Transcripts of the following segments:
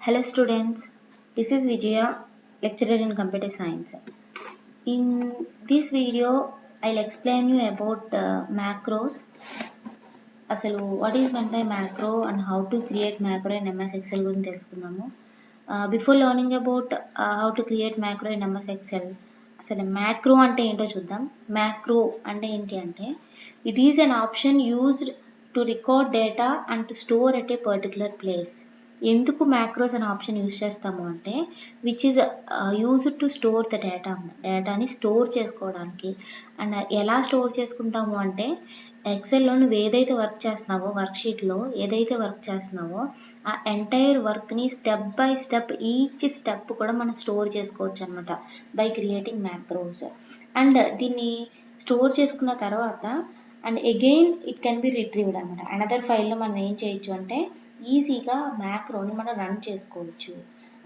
Hello students, this is Vijaya, lecturer in computer science. In this video, I'll explain you about macros. అసలు what is meant by macro and how to create macro in MS Excel గురించి తెలుసుకుందాము. Before learning about how to create macro in MS Excel, అసలు macro అంటే ఏంటో చూద్దాం. Macro అంటే ఏంటి అంటే it is an option used to record data and to store at a particular place. ఎందుకు మ్యాక్రోస్ అనే ఆప్షన్ యూజ్ చేస్తాము అంటే which is used to store the డేటాని స్టోర్ చేసుకోవడానికి. అండ్ ఎలా స్టోర్ చేసుకుంటాము అంటే ఎక్సెల్లో నువ్వు ఏదైతే వర్క్ చేస్తున్నావో వర్క్షీట్లో ఏదైతే వర్క్ చేస్తున్నావో ఆ ఎంటైర్ వర్క్ని step by step each step కూడా మనం స్టోర్ చేసుకోవచ్చు అనమాట బై క్రియేటింగ్ మ్యాక్రోస్. అండ్ దీన్ని స్టోర్ చేసుకున్న తర్వాత and again it can be retrieved అనమాట. అనదర్ ఫైల్లో మనం ఏం చేయొచ్చు అంటే ఈజీగా మ్యాక్రోని మనం రన్ చేసుకోవచ్చు.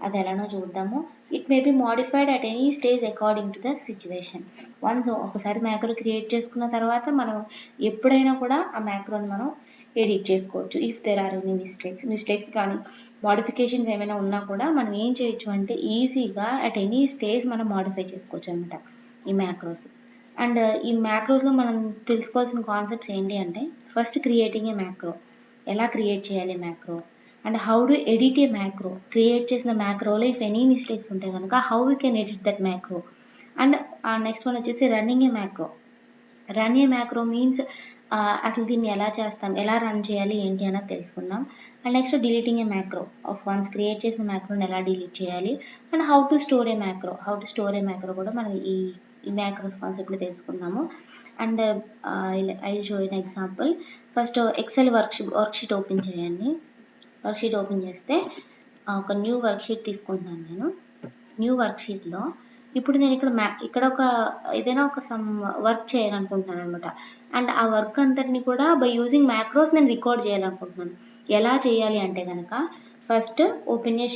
అది ఎలానో చూద్దాము. It may be modified at any stage according to the situation. Once ఒకసారి మ్యాక్రో క్రియేట్ చేసుకున్న తర్వాత మనం ఎప్పుడైనా కూడా ఆ మ్యాక్రోని మనం ఎడిట్ చేసుకోవచ్చు. If there or any mistakes కానీ మోడిఫికేషన్స్ ఏమైనా ఉన్నా కూడా మనం ఏం చేయొచ్చు అంటే ఈజీగా అట్ ఎనీ స్టేజ్ మనం మోడిఫై చేసుకోవచ్చు అనమాట ఈ మ్యాక్రోస్. అండ్ ఈ మ్యాక్రోస్లో మనం తెలుసుకోవాల్సిన కాన్సెప్ట్స్ ఏంటి అంటే ఫస్ట్ క్రియేటింగ్ ఏ మ్యాక్రో, ఎలా క్రియేట్ చేయాలి macro, and how do edit a macro, create చేసిన మ్యాక్రోలో ఇఫ్ ఎనీ మిస్టేక్స్ ఉంటే కనుక how we can edit that macro. And next one వచ్చేసి running a macro. Run a macro means అసలు దీన్ని ఎలా చేస్తాం, ఎలా రన్ చేయాలి ఏంటి అన్నది తెలుసుకుందాం. And next deleting a macro, of once create చేసిన మ్యాక్రోని ఎలా డిలీట్ చేయాలి. And how to store a macro కూడా మనం ఈ మ్యాక్రోస్ కాన్సెప్ట్లో తెలుసుకుందాము. And I show an example. First Excel worksheet open చేయండి. వర్క్షీట్ ఓపెన్ చేస్తే ఒక న్యూ వర్క్షీట్ తీసుకుంటున్నాను నేను. న్యూ వర్క్షీట్లో ఇప్పుడు నేను ఇక్కడ ఒక ఏదైనా ఒక సమ్ వర్క్ చేయాలనుకుంటున్నాను అనమాట. అండ్ ఆ వర్క్ అంతటిని కూడా బై యూజింగ్ మ్యాక్రోస్ నేను రికార్డ్ చేయాలనుకుంటున్నాను. ఎలా చేయాలి అంటే కనుక ఫస్ట్ ఓపెన్ ఏ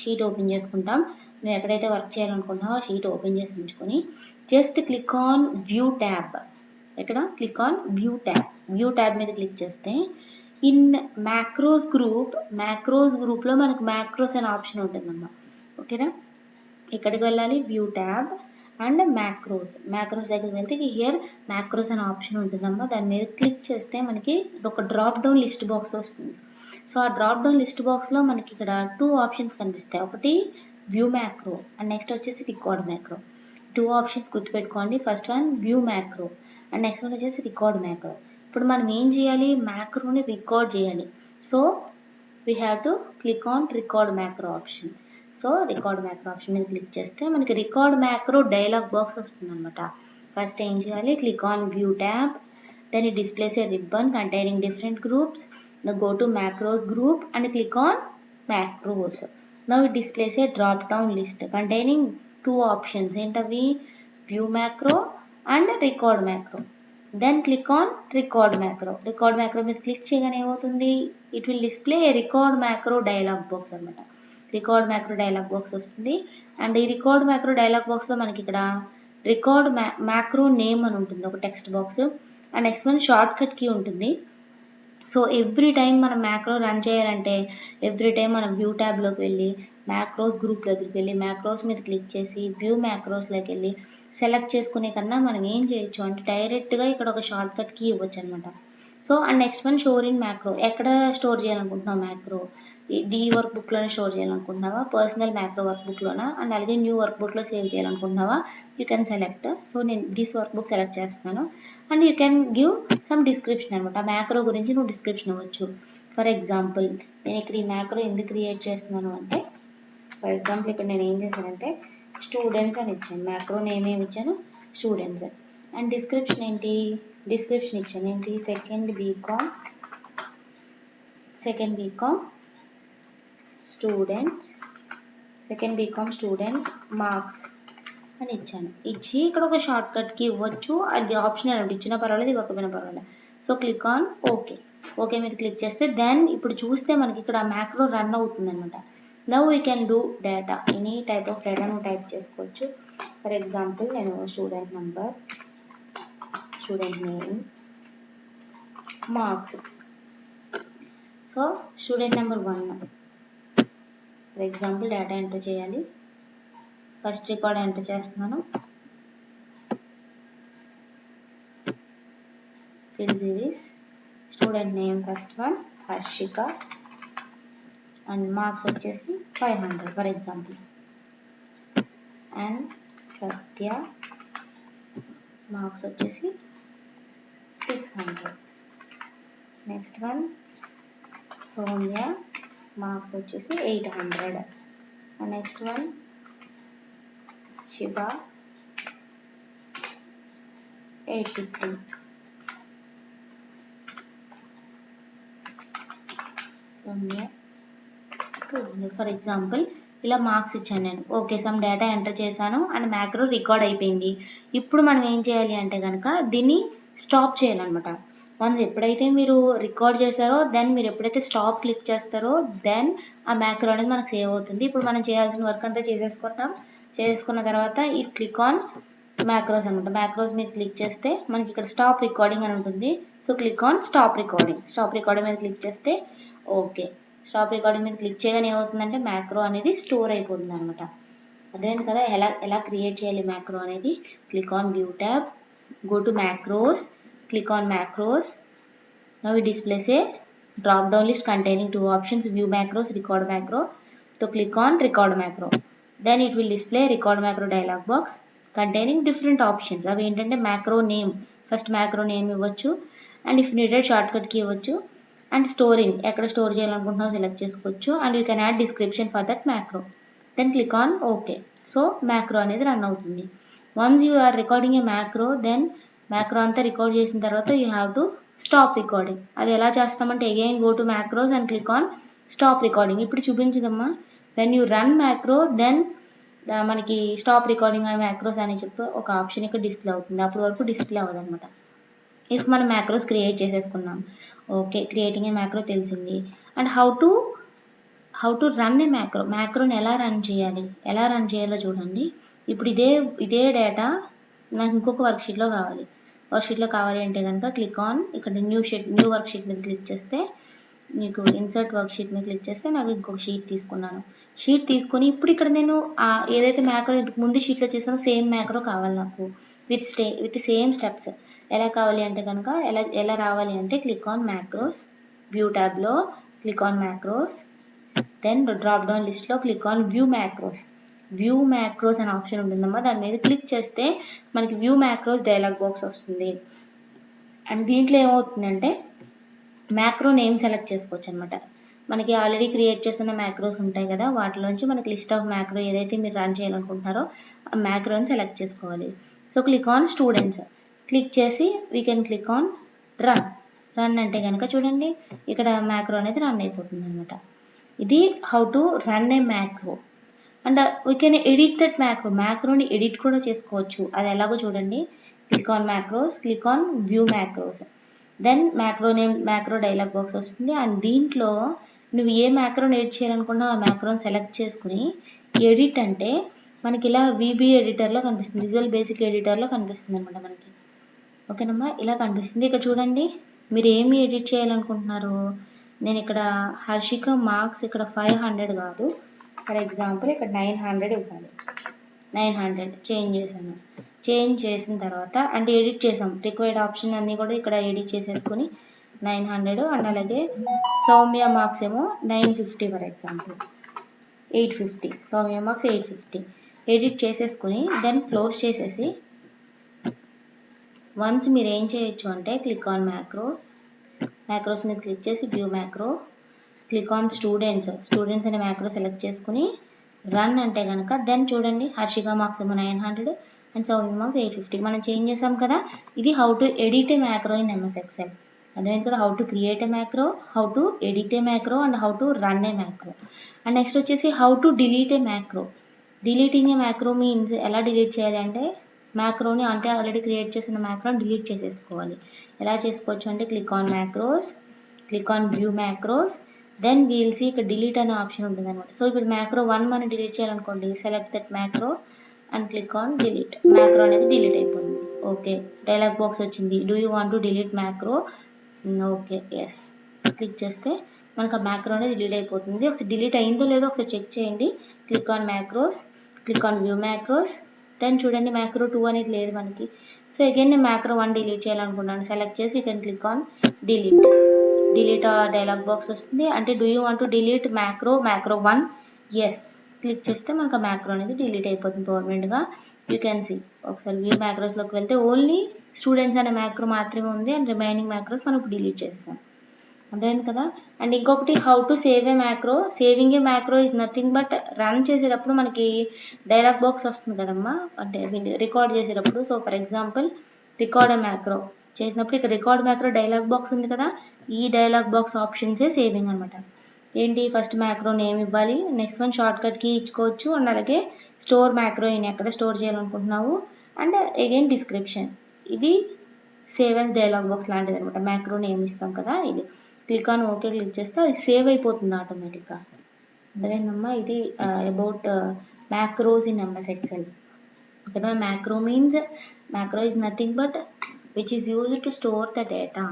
షీట్ ఓపెన్ చేసుకుంటాం. నువ్వు ఎక్కడైతే వర్క్ చేయాలనుకుంటున్నావో షీట్ ఓపెన్ చేసి ఉంచుకొని just click on view tab. ఇక్కడ క్లిక్ ఆన్ వ్యూ ట్యాబ్ మీద క్లిక్ చేస్తే ఇన్ మ్యాక్రోస్ గ్రూప్లో మనకు మ్యాక్రోస్ అనే ఆప్షన్ ఉంటుందమ్మా. ఓకేనా, ఇక్కడికి వెళ్ళాలి వ్యూ ట్యాబ్ అండ్ మ్యాక్రోస్ దగ్గరికి వెళ్తే హియర్ మ్యాక్రోస్ అనే ఆప్షన్ ఉంటుందమ్మా. దాని మీద క్లిక్ చేస్తే మనకి ఒక డ్రాప్ డౌన్ లిస్ట్ బాక్స్ వస్తుంది. సో ఆ డ్రాప్ డౌన్ లిస్ట్ బాక్స్లో మనకి ఇక్కడ 2 ఆప్షన్స్ కనిపిస్తాయి. ఒకటి వ్యూ మ్యాక్రో అండ్ నెక్స్ట్ వచ్చేసి రికార్డ్ మ్యాక్రో. 2 ఆప్షన్స్ గుర్తుపెట్టుకోండి. First one view macro and next one వచ్చేసి రికార్డ్ మ్యాక్రో. ఇప్పుడు మనం ఏం చేయాలి, మ్యాక్రోని రికార్డ్ చేయాలి. So we have to click on record macro option. So record macro option మీద click చేస్తే మనకి రికార్డ్ మ్యాక్రో డైలాగ్ బాక్స్ వస్తుంది అనమాట. ఫస్ట్ ఏం చేయాలి, click on view tab, then it displays a ribbon containing different groups. Go to macros group and click on macros. Now it displays a drop down list containing 2 options. ఏంటవి, view macro and record macro. Then click on record macro మీద click చేయగానే ఏమవుతుంది, it will display record macro dialog box అనమాట. Record macro dialog box వస్తుంది. And ఈ record macro dialog బాక్స్లో మనకి ఇక్కడ రికార్డ్ మ్యాక్రో నేమ్ అని ఉంటుంది, ఒక text box. And next one shortcut key ఉంటుంది. సో ఎవ్రీ టైం మనం మ్యాక్రో రన్ చేయాలంటే ఎవ్రీ టైం మనం వ్యూ ట్యాబ్లోకి వెళ్ళి మ్యాక్రోస్ గ్రూప్లోకి వెళ్ళి మ్యాక్రోస్ మీద క్లిక్ చేసి వ్యూ మ్యాక్రోస్లోకి వెళ్ళి సెలెక్ట్ చేసుకునే కన్నా మనం ఏం చేయొచ్చు అంటే డైరెక్ట్గా ఇక్కడ ఒక షార్ట్ కట్ కీ ఇవ్వచ్చు అనమాట. So and next one store in macro. ఎక్కడ స్టోర్ చేయాలనుకుంటున్నావు మ్యాక్రో, ది వర్క్ బుక్లోనే స్టోర్ చేయాలనుకుంటున్నావా, పర్సనల్ మ్యాక్రో వర్క్ బుక్లోనా, అండ్ అలాగే న్యూ వర్క్ బుక్లో సేవ్ చేయాలనుకుంటున్నావా, యూ కెన్ సెలెక్ట్. సో నేను దిస్ వర్క్ బుక్ సెలెక్ట్ చేస్తున్నాను. And you can give some description అనమాట. మ్యాక్రో గురించి నువ్వు డిస్క్రిప్షన్ ఇవ్వచ్చు. ఫర్ ఎగ్జాంపుల్ నేను ఇక్కడ ఈ మ్యాక్రో ఎందుకు క్రియేట్ చేస్తున్నాను అంటే, ఫర్ ఎగ్జాంపుల్ ఇక్కడ నేను ఏం చేశానంటే స్టూడెంట్స్ అని ఇచ్చాను. మ్యాక్రో నేమ్ ఏమి ఇచ్చాను, స్టూడెంట్స్. అండ్ డిస్క్రిప్షన్ ఇచ్చాను ఏంటి, సెకండ్ బీకామ్ స్టూడెంట్స్ మార్క్స్ అని ఇచ్చాను. ఇచ్చి ఇక్కడ ఒక షార్ట్ కట్కి ఇవ్వచ్చు, అది ఆప్షన్ అనమాట. ఇచ్చినా పర్వాలేదు, ఇవ్వకపోయినా పర్వాలేదు. సో క్లిక్ ఆన్ ఓకే మీద క్లిక్ చేస్తే దెన్ ఇప్పుడు చూస్తే మనకి ఇక్కడ మ్యాక్రో రన్ అవుతుంది అనమాట. Now we can do data, any type of data నువ్వు టైప్ చేసుకోవచ్చు. ఫర్ ఎగ్జాంపుల్ నేను student number, student name, marks. So student number 1, for example data enter చేయాలి. ఫస్ట్ రికార్డ్ ఎంటర్ చేస్తున్నాను. Fill series, student name first one Harshika and marks వచ్చేసి 500 for example. And Satya marks వచ్చేసి 600. Next one Soumya marks వచ్చేసి 800. And next one Shiva 850. Soumya 200 for example. ఇలా marks ఇచ్చాను నేను. Okay, some data enter చేశాను and macro record అయిపోయింది. ఇప్పుడు మనం ఏం చేయాలి అంటే కనుక దీన్ని స్టాప్ చేయాలన్నమాట. వన్స్ ఎప్పుడైతే మీరు రికార్డ్ చేశారో దెన్ మీరు ఎప్పుడైతే స్టాప్ క్లిక్ చేస్తారో దెన్ ఆ మ్యాక్రో అనేది మనకు సేవ్ అవుతుంది. ఇప్పుడు మనం చేయాల్సిన వర్క్ అంతా చేసుకున్న తర్వాత ఈ క్లిక్ ఆన్ మ్యాక్రోస్ అనమాట. మ్యాక్రోస్ మీద క్లిక్ చేస్తే మనకి ఇక్కడ స్టాప్ రికార్డింగ్ అని ఉంటుంది. So click on stop recording. Stop recording మీద క్లిక్ చేస్తే ఓకే, స్టాప్ రికార్డింగ్ మీద క్లిక్ చేయగానే ఏమవుతుందంటే మ్యాక్రో అనేది స్టోర్ అయిపోతుంది అనమాట. అదేంటి కదా ఎలా క్రియేట్ చేయాలి మ్యాక్రో అనేది. Click on view tab, go to macros, click on macros. Now it displays a drop down list containing two options, view macros, record macro. So click on record macro. Then it will display record macro dialog box containing different options. అవి ఏంటంటే macro name, first macro name ఇవ్వచ్చు and if needed shortcut key ఇవ్వచ్చు and storing, ఎక్కడ store చేయాలనుకుంటున్నావు select చేసుకోవచ్చు and you can add description for that macro. Then click on OK. So macro అనేది run అవుతుంది. Once you are recording a macro, then macro అంతా record చేసిన తర్వాత you have to stop recording. అది ఎలా చేస్తామంటే again go to macros and click on stop recording. ఇప్పుడు చూపించదమ్మా, when you run macro then మనకి స్టాప్ రికార్డింగ్ అని మ్యాక్రోస్ అని చెప్పి ఒక ఆప్షన్ ఇక్కడ డిస్ప్లే అవుతుంది. అప్పటి వరకు డిస్ప్లే అవ్వదు అనమాట. ఇఫ్ మనం మ్యాక్రోస్ క్రియేట్ చేసేసుకున్నాం, ఓకే క్రియేటింగ్ ఏ మ్యాక్రో తెలిసింది. And how to run A macaroni ఎలా రన్ చేయాలో చూడండి. ఇప్పుడు ఇదే డేటా నాకు ఇంకొక వర్క్షీట్లో కావాలి అంటే కనుక క్లిక్ ఆన్ ఇక్కడ న్యూ వర్క్షీట్ మీద క్లిక్ చేస్తే మీకు ఇన్సర్ట్ వర్క్షీట్ మీద క్లిక్ చేస్తే నాకు ఇంకొక షీట్ తీసుకున్నాను. షీట్ తీసుకొని ఇప్పుడు ఇక్కడ నేను ఏదైతే మ్యాక్రో ఇంతకు ముందు షీట్లో చేసానో సేమ్ మ్యాక్రో కావాలి నాకు విత్ సేమ్ స్టెప్స్. ఎలా కావాలి అంటే కనుక ఎలా రావాలి అంటే క్లిక్ ఆన్ మ్యాక్రోస్, వ్యూ ట్యాబ్లో click on macros, then drop down లిస్ట్లో క్లిక్ ఆన్ వ్యూ మ్యాక్రోస్ అనే ఆప్షన్ ఉంటుందమ్మా. దాని మీద క్లిక్ చేస్తే మనకి వ్యూ మ్యాక్రోస్ డైలాగ్ బాక్స్ వస్తుంది. అండ్ దీంట్లో ఏమవుతుందంటే మ్యాక్రో నేమ్ సెలెక్ట్ చేసుకోవచ్చు అనమాట. మనకి ఆల్రెడీ క్రియేట్ చేస్తున్న మ్యాక్రోస్ ఉంటాయి కదా, వాటిలోంచి మనకి లిస్ట్ ఆఫ్ మ్యాక్రో ఏదైతే మీరు రన్ చేయాలనుకుంటున్నారో ఆ మ్యాక్రోని సెలెక్ట్ చేసుకోవాలి. So click on students, click చేసి we can click on run అంటే కనుక చూడండి ఇక్కడ మ్యాక్రో అనేది రన్ అయిపోతుంది అనమాట. ఇది how to run a macro. And we can edit that మ్యాక్రోని ఎడిట్ కూడా చేసుకోవచ్చు. అది ఎలాగో చూడండి. Click on macros, click on view macros, then macro dialog box వస్తుంది. అండ్ దీంట్లో నువ్వు ఏ మ్యాక్రోని ఎడిట్ చేయాలనుకున్నా ఆ మ్యాక్రోని సెలెక్ట్ చేసుకుని ఎడిట్ అంటే మనకి ఇలా VB ఎడిటర్లో కనిపిస్తుంది, విజువల్ బేసిక్ ఎడిటర్లో కనిపిస్తుంది అనమాట మనకి. ఓకేనమ్మా, ఇలా కనిపిస్తుంది. ఇక్కడ చూడండి మీరు ఏమి ఎడిట్ చేయాలనుకుంటున్నారు. నేను ఇక్కడ హర్షిక మార్క్స్ ఇక్కడ 500 కాదు, ఫర్ ఎగ్జాంపుల్ ఇక్కడ 900 ఇవ్వాలి. 900 చేంజ్ చేసిన తర్వాత అంటే ఎడిట్ చేసాం, రిక్వైర్డ్ ఆప్షన్ అన్నీ కూడా ఇక్కడ ఎడిట్ చేసేసుకొని 900 అండ్ అలాగే సౌమ్య మార్క్స్ ఏమో 950 for example 850, Soumya marks 850 edit చేసేసుకుని దెన్ క్లోజ్ చేసేసి వన్స్ మీరు ఏం చేయొచ్చు అంటే క్లిక్ ఆన్ మ్యాక్రోస్ మీద క్లిక్ చేసి view macro, click on students అనే మ్యాక్రో సెలెక్ట్ చేసుకుని రన్ అంటే కనుక దెన్ చూడండి హర్షిక మార్క్స్ ఏమో 900 అండ్ సౌమ్య మార్క్స్ 850 మనం చేంజ్ చేసాం కదా. ఇది how to edit a macro in MS Excel. అర్థమైంది కదా, how to create a macro, how to edit a macro and how to run a macro. And next వచ్చేసి how to delete a macro. Deleting a macro means ఎలా delete చేయాలి అంటే మ్యాక్రోని అంటే already create చేసిన మ్యాక్రోని డిలీట్ చేసేసుకోవాలి. ఎలా చేసుకోవచ్చు అంటే click on macros, click on view macros, then we'll see ఇక్కడ డిలీట్ అనే ఆప్షన్ ఉంటుంది అనమాట. సో ఇప్పుడు మ్యాక్రో 1 మనం డిలీట్ చేయాలనుకోండి, select that macro and click on delete. Macro అనేది డిలీట్ అయిపోయింది. ఓకే, డైలాగ్ బాక్స్ వచ్చింది, do you want to delete macro. Okay yes click చేస్తే మనకు ఆ మ్యాక్రో అనేది డిలీట్ అయిపోతుంది. ఒకసారి డిలీట్ అయిందో లేదో ఒకసారి చెక్ చేయండి. Click on macros, click on view macros. Then చూడండి మ్యాక్రో 2 అనేది లేదు మనకి. సో అగైన్ నేను మ్యాక్రో 1 డిలీట్ చేయాలనుకున్నాను. సెలెక్ట్ చేసి you can click on delete. Delete dialog box వస్తుంది. అంటే do you want to delete macro 1? Yes click చేస్తే మనకు ఆ మ్యాక్రో అనేది డిలీట్ అయిపోతుంది పర్మనెంట్గా. యూ కెన్ సీ ఒకసారి వ్యూ మ్యాక్రోస్లోకి వెళ్తే ఓన్లీ స్టూడెంట్స్ అనే మ్యాక్రో మాత్రమే ఉంది అండ్ రిమైనింగ్ మ్యాక్రోస్ మనం డిలీట్ చేసేసాం. అర్థమైంది కదా. అండ్ ఇంకొకటి how to save a macro. Saving A macro is nothing but run చేసేటప్పుడు మనకి డైలాగ్ బాక్స్ వస్తుంది కదమ్మా, అంటే రికార్డ్ చేసేటప్పుడు. So for example record A macro చేసినప్పుడు ఇక్కడ రికార్డ్ మ్యాక్రో డైలాగ్ బాక్స్ ఉంది కదా, ఈ డైలాగ్ బాక్స్ ఆప్షన్సే సేవింగ్ అనమాట. ఏంటి ఫస్ట్ మ్యాక్రో నేమ్ ఇవ్వాలి, next one shortcut key ఇచ్చుకోవచ్చు, అండ్ అలాగే స్టోర్ మ్యాక్రో ఇన్ ఎక్కడ స్టోర్ చేయాలనుకుంటున్నావు, అండ్ అగైన్ డిస్క్రిప్షన్. ఇది సేవ్ యాజ్ డైలాగ్ బాక్స్ లాంటిది అనమాట. మ్యాక్రో నేమ్ ఇస్తాం కదా, ఇది క్లిక్ ఆన్ ఓకే క్లిక్ చేస్తే అది సేవ్ అయిపోతుంది ఆటోమేటిక్గా. అర్థమైందమ్మా. ఇది about macros in MS XL. ఓకేనా. macro is nothing but which is used to store the data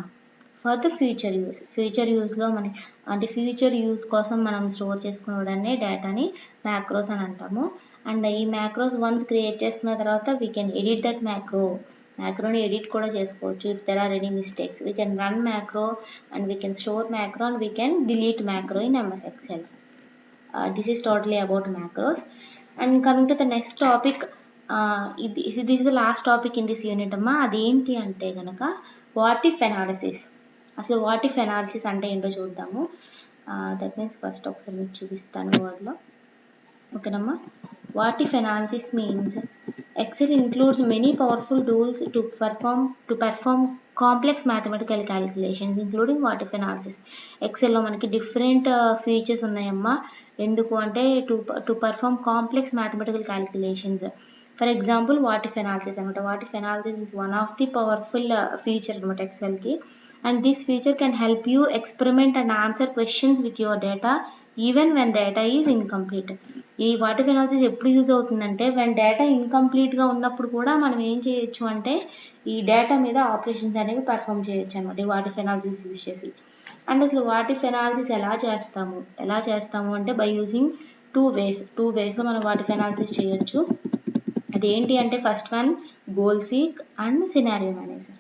for the future use. Future యూస్లో మనకి అంటే ఫ్యూచర్ యూస్ కోసం మనం స్టోర్ చేసుకునే డేటాని మ్యాక్రోస్ అని అంటాము. అండ్ ఈ మ్యాక్రోస్ వన్స్ క్రియేట్ చేసుకున్న తర్వాత వీ కెన్ ఎడిట్ దట్ మ్యాక్రోని ఎడిట్ కూడా చేసుకోవచ్చు. If there or any mistakes we can run macro and we can store macro and we can delete macro in MS XL. This is totally about macros. And coming to the next topic, this is the last topic in this unit అమ్మా. అదేంటి అంటే కనుక what if analysis. అసలు what if analysis అంటే ఏంటో చూద్దాము. That means first ఒకసారి మీకు చూపిస్తాను వర్డ్లో. ఓకేనమ్మా. What if analysis means Excel includes many powerful tools to perform complex mathematical calculations including what if analysis. ఎక్సెల్లో మనకి డిఫరెంట్ ఫీచర్స్ ఉన్నాయమ్మా. ఎందుకు అంటే to perform complex mathematical calculations. For example what if analysis అనమాట. What if analysis is one of the powerful feature అనమాట ఎక్సెల్కి. And this feature can help you experiment and answer questions with your data even when data is incomplete. ఈ what if analysis ఎప్పుడు use అవుతుందంటే when data ఇన్కంప్లీట్గా ఉన్నప్పుడు కూడా మనం ఏం చేయొచ్చు అంటే ఈ డేటా మీద ఆపరేషన్స్ అనేవి పర్ఫామ్ చేయొచ్చు అనమాట ఈ వాట్ ఇఫ్ ఎనాలిసిస్ యూజ్ చేసి. అండ్ అసలు వాట్ ఇఫ్ ఎనాలిసిస్ ఎలా చేస్తాము అంటే బై యూజింగ్ టూ వేస్లో మనం వాట్ ఇఫ్ ఎనాలిసిస్ చేయొచ్చు. అదేంటి అంటే first one goal seek and scenario manager.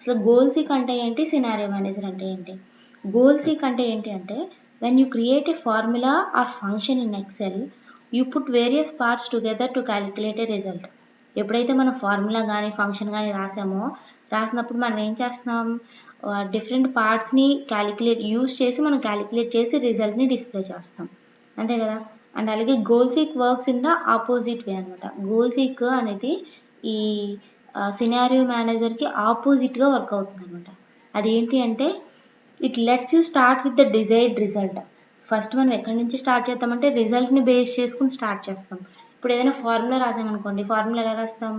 అసలు గోల్ సీక్ అంటే ఏంటి, సినారియో మేనేజర్ అంటే ఏంటి? గోల్ సీక్ అంటే ఏంటి అంటే when you create a formula or function in Excel you put various parts together to calculate a result. ఎప్పుడైతే మనం ఫార్ములా కానీ ఫంక్షన్ కానీ రాసినప్పుడు మనం ఏం చేస్తున్నాం, డిఫరెంట్ పార్ట్స్ని యూజ్ చేసి మనం క్యాలిక్యులేట్ చేసి రిజల్ట్ని డిస్ప్లే చేస్తాం, అంతే కదా. అండ్ అలాగే goal seek works in the opposite way అనమాట. గోల్ సీక్ అనేది ఈ సినారియో మేనేజర్కి ఆపోజిట్గా వర్క్ అవుతుంది అనమాట. అదేంటి అంటే it let's you start with the desired result. First మనం ఎక్కడి నుంచి స్టార్ట్ చేస్తామంటే రిజల్ట్ని బేస్ చేసుకుని స్టార్ట్ చేస్తాం. ఇప్పుడు ఏదైనా ఫార్ములా రాసామనుకోండి, ఫార్ములా ఎలా రాస్తాం,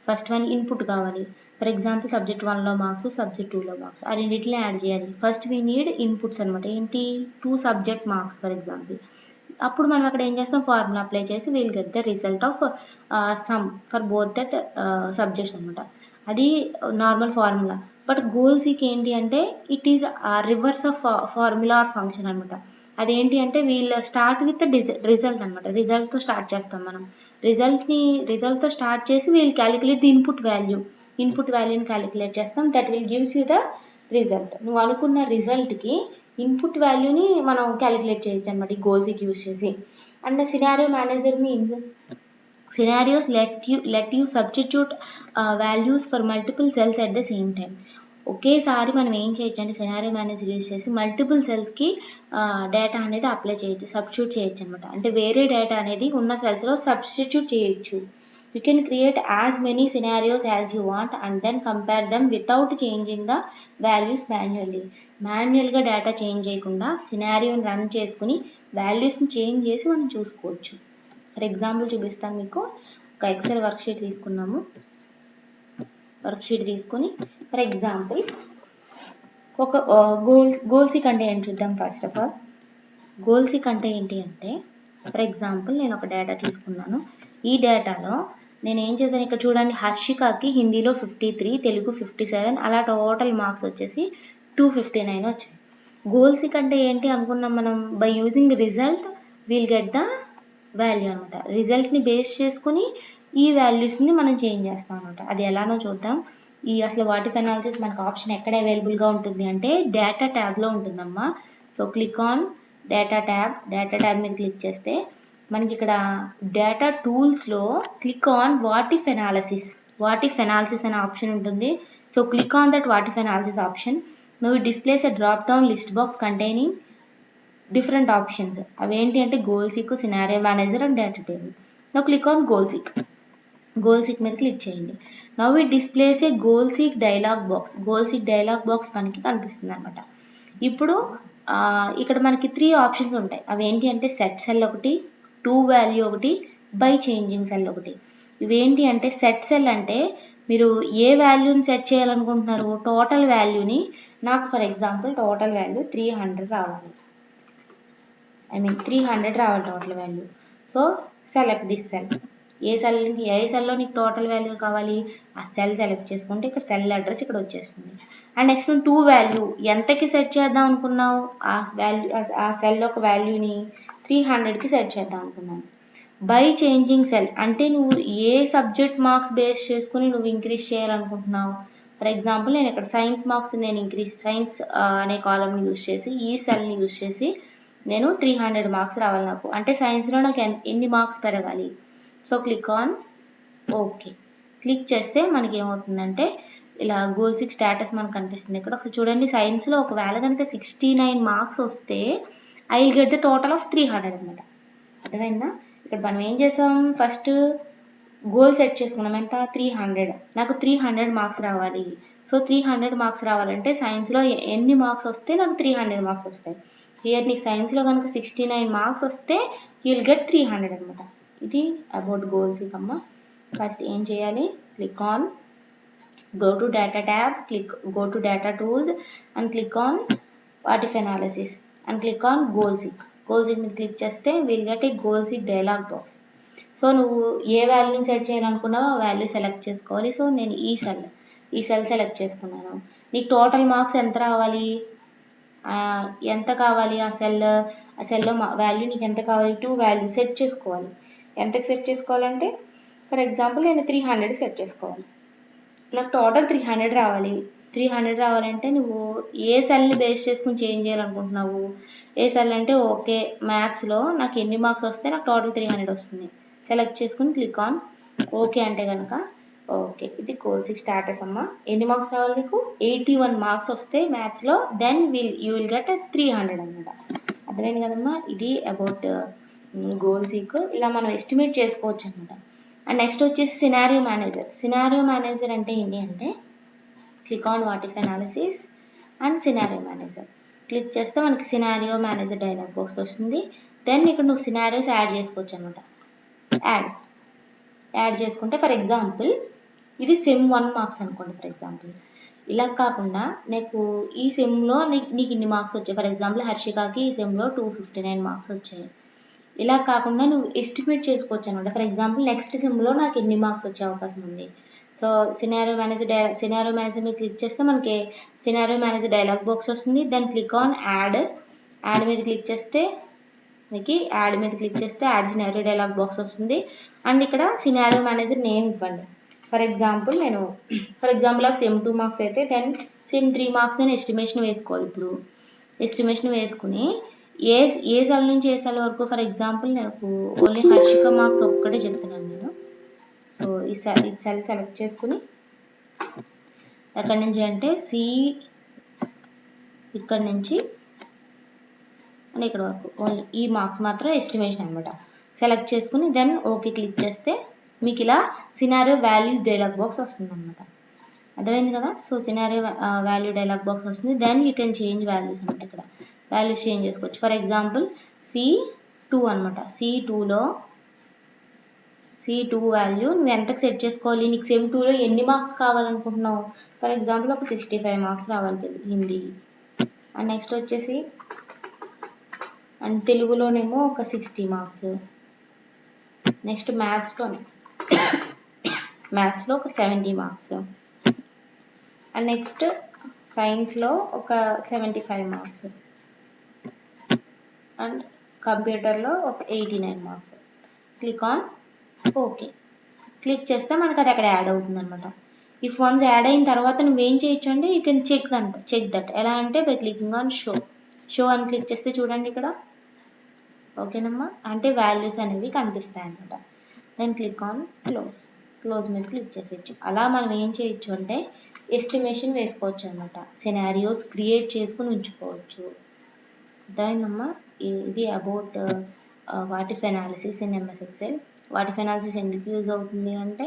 ఫస్ట్ వన్ ఇన్పుట్ కావాలి. ఫర్ ఎగ్జాంపుల్ సబ్జెక్ట్ 1లో మార్క్స్, సబ్జెక్ట్ 2లో మార్క్స్, ఆ రెండింటిని యాడ్ చేయాలి. ఫస్ట్ వీ నీడ్ ఇన్పుట్స్ అనమాట. ఏంటి 2 సబ్జెక్ట్ మార్క్స్ ఫర్ ఎగ్జాంపుల్. అప్పుడు మనం అక్కడ ఏం చేస్తాం, ఫార్ములా అప్లై చేసి we'll get the result of sum for both that subjects అనమాట. అది normal formula. But goal seek ఏంటి అంటే it is reverse of formula or function అనమాట. అదేంటి అంటే వీల్ స్టార్ట్ విత్ రిజల్ట్ అనమాట. రిజల్ట్తో స్టార్ట్ చేస్తాం మనం. రిజల్ట్తో స్టార్ట్ చేసి వీల్ క్యాలిక్యులేట్ ది ఇన్పుట్ వాల్యూని క్యాలిక్యులేట్ చేస్తాం. That will gives you the result. నువ్వు అనుకున్న రిజల్ట్కి ఇన్పుట్ వాల్యూని మనం క్యాలిక్యులేట్ చేయొచ్చు అనమాట ఈ గోల్ సీక్ యూజ్ చేసి. And scenario manager means scenarios let you substitute values for multiple cells at the same time. ఒకేసారి మనం ఏం చేయొచ్చు అంటే సినారియో మేనేజర్ యూజ్ చేసి మల్టిపుల్ సెల్స్కి డేటా అనేది అప్లై చేయొచ్చు, సబ్స్టిట్యూట్ చేయొచ్చు అనమాట. అంటే వేరే డేటా అనేది ఉన్న సెల్స్లో సబ్స్టిట్యూట్ చేయొచ్చు. You can create as many scenarios as you want and then compare them without changing the values మాన్యువల్గా డేటా చేంజ్ చేయకుండా సినారియోని రన్ చేసుకుని వాల్యూస్ని చేంజ్ చేసి మనం చూసుకోవచ్చు. ఫర్ ఎగ్జాంపుల్ చూపిస్తాను మీకు. ఒక ఎక్సెల్ వర్క్షీట్ తీసుకున్నాము. వర్క్షీట్ తీసుకొని ఫర్ ఎగ్జాంపుల్ ఒక గోల్ సీక్ అంటే ఏంటి చూద్దాం. First of all goal seek అంటే ఏంటి అంటే ఫర్ ఎగ్జాంపుల్ నేను ఒక డేటా తీసుకున్నాను. ఈ డేటాలో నేను ఏం చేద్దాను, ఇక్కడ చూడండి హర్షికాకి హిందీలో 53, తెలుగు 57, అలా టోటల్ మార్క్స్ వచ్చేసి 259 వచ్చాయి. గోల్ సీక్ అంటే ఏంటి అనుకున్నాం మనం, by using result will get the value అనమాట. రిజల్ట్ని బేస్ చేసుకుని ఈ వాల్యూస్ని మనం చేంజ్ చేస్తాం అనమాట. అది ఎలానో చూద్దాం. ఈ అసలు వాట్ ఇఫ్ అనాలిసిస్ మనకు ఆప్షన్ ఎక్కడ అవైలబుల్గా ఉంటుంది అంటే డేటా ట్యాబ్లో ఉంటుందమ్మా. So click on data tab. Data tab మీద క్లిక్ చేస్తే మనకి ఇక్కడ డేటా టూల్స్లో click on what if analysis. What if analysis అనే ఆప్షన్ ఉంటుంది. So click on that what if analysis option. Now it displays a drop down list box containing different options. అవేంటి అంటే goal seek, scenario manager and data table. Now click on goal seek. Goal seek మీద click చేయండి. Now it displays a goal seek dialog box. Goal seek dialog box మనకి కనిపిస్తుంది అనమాట. ఇప్పుడు ఇక్కడ మనకి 3 ఆప్షన్స్ ఉంటాయి. అవి ఏంటి అంటే సెట్ సెల్ ఒకటి, టు వాల్యూ ఒకటి, బై చేంజింగ్ సెల్ ఒకటి. ఇవేంటి అంటే సెట్ సెల్ అంటే మీరు ఏ వాల్యూని సెట్ చేయాలనుకుంటున్నారు, టోటల్ వాల్యూని. నాకు ఫర్ ఎగ్జాంపుల్ టోటల్ వాల్యూ 300 రావాలి, 300 రావాలి total value. So select this cell. ఏ సెల్లో నీకు టోటల్ వాల్యూ కావాలి, ఆ సెల్ సెలెక్ట్ చేసుకుంటే ఇక్కడ సెల్ అడ్రస్ ఇక్కడ వచ్చేస్తుంది. అండ్ నెక్స్ట్ టూ వాల్యూ ఎంతకి సెట్ చేద్దాం అనుకున్నావు, ఆ వాల్యూ ఆ సెల్ ఒక వాల్యూని 300కి సెట్ చేద్దాం అనుకున్నాను. బై చేంజింగ్ సెల్ అంటే నువ్వు ఏ సబ్జెక్ట్ మార్క్స్ బేస్ చేసుకుని నువ్వు ఇంక్రీజ్ చేయాలనుకుంటున్నావు. ఫర్ ఎగ్జాంపుల్ నేను ఇక్కడ సైన్స్ మార్క్స్ సైన్స్ అనే కాలమ్ని యూజ్ చేసి ఈ సెల్ని యూజ్ చేసి నేను 300 మార్క్స్ రావాలి నాకు. అంటే సైన్స్లో నాకు ఎన్ని మార్క్స్ పెరగాలి. So click on okay. Click చేస్తే మనకి ఏమవుతుందంటే ఇలా గోల్ సీక్ స్టేటస్ మనకు కనిపిస్తుంది. ఇక్కడ ఒకసారి చూడండి, సైన్స్లో ఒకవేళ కనుక 69 మార్క్స్ వస్తే I will get the total of 300 అనమాట. అర్థమైందా? ఇక్కడ మనం ఏం చేసాం, ఫస్ట్ గోల్ సెట్ చేసుకున్నాం ఎంత, 300. నాకు 300 మార్క్స్ రావాలి. సో 300 మార్క్స్ రావాలంటే సైన్స్లో ఎన్ని మార్క్స్ వస్తే నాకు 300 మార్క్స్ వస్తాయి. హియర్ నీకు సైన్స్లో కనుక 69 మార్క్స్ వస్తే యూ విల్ గెట్ 300 అనమాట. ఇది అబౌట్ గోల్ సీక్ అమ్మ. ఫస్ట్ ఏం చేయాలి, click on go to data tab, go to data tools and click on what if analysis and click on goal seek. Goal seek మీద click చేస్తే we'll get a goal seek dialog box. So నువ్వు ఏ వాల్యూని set చేయాలనుకున్నావో ఆ value select చేసుకోవాలి. So నేను ఈ cell select చేసుకున్నాను. నీకు టోటల్ మార్క్స్ ఎంత రావాలి, ఎంత కావాలి, ఆ సెల్లో వాల్యూ నీకు ఎంత కావాలి, 2 వాల్యూ సెట్ చేసుకోవాలి. ఎంతకి సెట్ చేసుకోవాలంటే ఫర్ ఎగ్జాంపుల్ నేను 300 సెట్ చేసుకోవాలి. నాకు టోటల్ 300 రావాలి. 300 రావాలంటే నువ్వు ఏ సెల్ని బేస్ చేసుకుని చేంజ్ చేయాలనుకుంటున్నావు. ఏ సెల్ అంటే ఓకే మ్యాథ్స్లో నాకు ఎన్ని మార్క్స్ వస్తే నాకు టోటల్ 300 వస్తుంది. సెలెక్ట్ చేసుకుని క్లిక్ ఆన్ ఓకే అంటే కనుక ఓకే. ఇది గోల్ సీక్ స్టేటస్ అమ్మ. ఎన్ని మార్క్స్ రావాలి నీకు, 81 మార్క్స్ వస్తే మ్యాథ్స్లో, దెన్ యూ విల్ గెట్ 300 అనమాట. అర్థమైంది కదమ్మా. ఇది అబౌట్ గోల్ సీక్. ఇలా మనం ఎస్టిమేట్ చేసుకోవచ్చు అనమాట. అండ్ నెక్స్ట్ వచ్చేసి సినారియో మేనేజర్. సినారియో మేనేజర్ అంటే ఏంటి అంటే click on what if analysis and scenario manager. Click చేస్తే మనకి సినారియో మేనేజర్ డైలాగ్ బాక్స్ వస్తుంది. దెన్ ఇక్కడ నువ్వు సినారియోస్ యాడ్ చేసుకోవచ్చు అనమాట. యాడ్ చేసుకుంటే ఫర్ ఎగ్జాంపుల్ ఇది సెమ్ 1 మార్క్స్ అనుకోండి ఫర్ ఎగ్జాంపుల్. ఇలా కాకుండా నీకు ఈ సెమ్లో నీకు ఇన్ని మార్క్స్ వచ్చాయి. ఫర్ ఎగ్జాంపుల్ హర్షికాకి ఈ సెమ్లో 259 మార్క్స్ వచ్చాయి. ఇలా కాకుండా నువ్వు ఎస్టిమేట్ చేసుకోవచ్చు అనమాట. ఫర్ ఎగ్జాంపుల్ నెక్స్ట్ సెమ్లో నాకు ఎన్ని మార్క్స్ వచ్చే అవకాశం ఉంది. సో సినారియో మేనేజర్ మీద క్లిక్ చేస్తే మనకి సినారియో మేనేజర్ డైలాగ్ బాక్స్ వస్తుంది. దెన్ క్లిక్ ఆన్ యాడ్ మీద క్లిక్ చేస్తే యాడ్ సినారియో డైలాగ్ బాక్స్ వస్తుంది. అండ్ ఇక్కడ సినారియో మేనేజర్ నేమ్ ఇవ్వండి. ఫర్ ఎగ్జాంపుల్ సెమ్ 2 మార్క్స్ అయితే దెన్ సెమ్ 3 మార్క్స్ నేను ఎస్టిమేషన్ వేసుకోవాలి. ఇప్పుడు ఎస్టిమేషన్ వేసుకుని ఏ సెల్ నుంచి ఏ సెల్ వరకు, ఫర్ ఎగ్జాంపుల్ నాకు ఓన్లీ హర్షిక మార్క్స్ ఒక్కటే చెప్తున్నాను నేను. సో ఈ సెల్ సెలెక్ట్ చేసుకుని ఎక్కడి నుంచి అంటే ఇక్కడ నుంచి ఇక్కడ వరకు ఓన్లీ ఈ మార్క్స్ మాత్రం ఎస్టిమేషన్ అనమాట. సెలెక్ట్ చేసుకుని దెన్ ఓకే క్లిక్ చేస్తే మీకు ఇలా సినారియో వాల్యూస్ డైలాగ్ బాక్స్ వస్తుంది అనమాట. అర్థమైంది కదా. So scenario value dialog box వస్తుంది. Then you can change values అనమాట. ఇక్కడ వాల్యూస్ చేంజ్ చేసుకోవచ్చు. ఫర్ ఎగ్జాంపుల్ C2 అనమాట. C2 వాల్యూ నువ్వు ఎంతకు సెట్ చేసుకోవాలి, నీకు సెమ్ 2లో ఎన్ని మార్క్స్ కావాలనుకుంటున్నావు. ఫర్ ఎగ్జాంపుల్ ఒక 65 మార్క్స్ రావాలి హిందీ. అండ్ నెక్స్ట్ వచ్చేసి అండ్ తెలుగులోనేమో ఒక 60 మార్క్స్. నెక్స్ట్ మ్యాథ్స్లో ఒక 70 మార్క్స్. అండ్ నెక్స్ట్ సైన్స్లో ఒక 75 మార్క్స్. అండ్ కంప్యూటర్లో ఒక 89 marks. Click on okay. Click చేస్తే మనకు అది అక్కడ యాడ్ అవుతుంది అనమాట. ఇఫ్ వన్స్ యాడ్ అయిన తర్వాత నువ్వేం చేయొచ్చు అంటే యూ కెన్ చెక్ దట్. ఎలా అంటే బై క్లికింగ్ ఆన్ షో అని క్లిక్ చేస్తే చూడండి ఇక్కడ. ఓకేనమ్మా, అంటే వాల్యూస్ అనేవి కనిపిస్తాయి అనమాట. దెన్ క్లిక్ ఆన్ క్లోజ్ మీద క్లిక్ చేసేయచ్చు. అలా మనం ఏం చేయొచ్చు అంటే ఎస్టిమేషన్ వేసుకోవచ్చు అనమాట. సినారియోస్ క్రియేట్ చేసుకుని ఉంచుకోవచ్చు. అర్థమైందమ్మా. ఇది about what if analysis in MS XL. What if analysis ఎందుకు యూజ్ అవుతుంది అంటే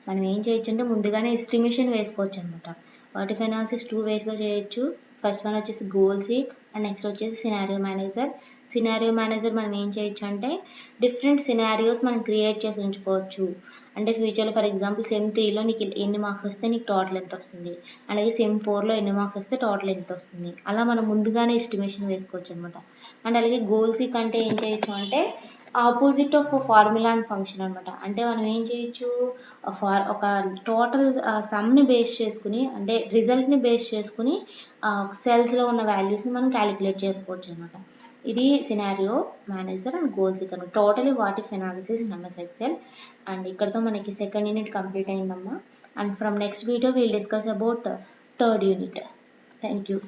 మనం ఏం చేయొచ్చు అంటే ముందుగానే ఎస్టిమేషన్ వేసుకోవచ్చు అనమాట. వాట్ ఇఫ్ అనాలిసిస్ 2 వేస్లో చేయొచ్చు. ఫస్ట్ వన్ వచ్చేసి గోల్ సీక్ అండ్ నెక్స్ట్ వచ్చేసి సినారియో మేనేజర్. సినారియో మేనేజర్ మనం ఏం చేయొచ్చు అంటే డిఫరెంట్ సినారియోస్ మనం క్రియేట్ చేసి ఉంచుకోవచ్చు. అంటే ఫ్యూచర్లో ఫర్ ఎగ్జాంపుల్ సెమ్ 3లో నీకు ఎన్ని మార్క్స్ వస్తే నీకు టోటల్ ఎంత వస్తుంది, అలాగే సెమ్ 4లో ఎన్ని మార్క్స్ వస్తే టోటల్ ఎంత వస్తుంది, అలా మనం ముందుగానే ఎస్టిమేషన్ వేసుకోవచ్చు అనమాట. అండ్ అలాగే గోల్ సీక్ అంటే ఏం చేయొచ్చు అంటే opposite of formula and function అనమాట. అంటే మనం ఏం చేయొచ్చు, ఒక టోటల్ సమ్ని బేస్ చేసుకుని అంటే రిజల్ట్ని బేస్ చేసుకుని సెల్స్లో ఉన్న వాల్యూస్ని మనం క్యాలిక్యులేట్ చేసుకోవచ్చు అనమాట. ఇది scenario manager and goal seek అనమాట. Totally what if analysis in MS Excel. And ఇక్కడతో మనకి సెకండ్ యూనిట్ కంప్లీట్ అయిందమ్మా. And from next video will discuss about third unit. Thank you.